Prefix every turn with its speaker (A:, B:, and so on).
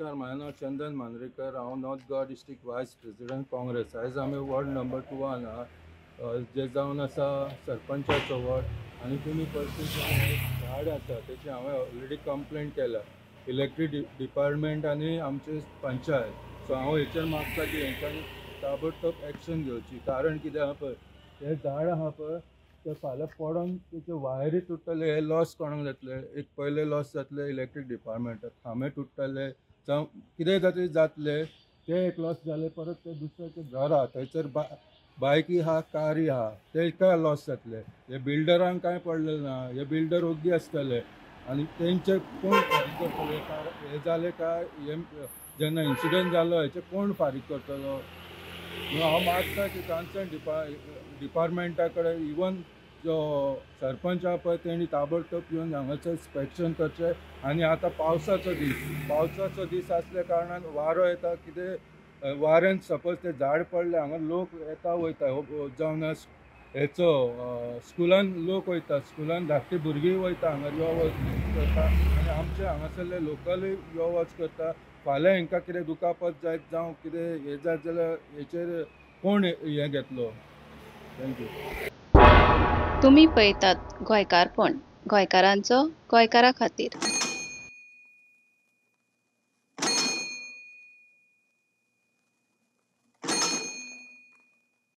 A: नमस्कार, माझं नाव चंदन मांद्रेकर, हांव नॉर्थ गोवा डिस्ट्रिक्ट वायस प्रेसिडेंट काँग्रेस. आयज आमी वॉर्ड नंबर 2 जे जावन आसा सरपंचाचो वॉर्ड आनी तुमी पळयता एक झाड आसा तेची हांवें ऑलरेडी कंप्लेंट केला इलेक्ट्रीक डिपार्टमेंट आनी आमचे पंचायत. सो हांव हेचेर मागता की हेंच्यांनी ताबडतोब एक्शन घेवची. कारण कितें आहा पळय, हें झाड आहा पळय ते फाल्यां पडोन तेचे वायरी तुटतले, हे लॉस कोणाक जातले. एक पयले लॉस जातले इलेक्ट्रीक डिपार्टमेंटाक, खांबे तुटतले जावं कितें तरी जातले, ते एक लॉस जाले. परत ते दुसरे घर आहा थंयसर बायकी आहा, कारी आहा, तेका लॉस जातले. हे बिल्डरांक कांय पडलेले ना, हे बिल्डर ओग्गी आसतले आनी तेंचे कोण फारीक करतले. हे जाले काय, हे जेन्ना इन्सिडंट जालो हेचे कोण फारीक करतलो. हांव मागता की कन्सर्न डिपार्टमेंटा कडेन इवन जो सरपंच आहा पळय तेणी ताबडतोब येवन हांगासर इन्स्पेक्शन करचें. आनी आतां पावसाचो दीस आसल्या कारणान वारो येता, कितें वाऱ्यान सपोज ते झाड पडले, हांगा लोक येता वयता जावन हेचो स्कुलान लोक वयता, स्कुलान धाकटी भुरगीं वयता हांगा यो वच करता आनी आमचे हांगासरले लोकलूय यो वच करता. फाल्यां हांकां कितें दुखापत जायत जावं कितें हें जायत जाल्यार हेचेर कोण हें घेतलो. थँक्यू.
B: तुम्ही पळयतात गोंयकारपण, गोंयकारांचो गोंयकारा खातीर.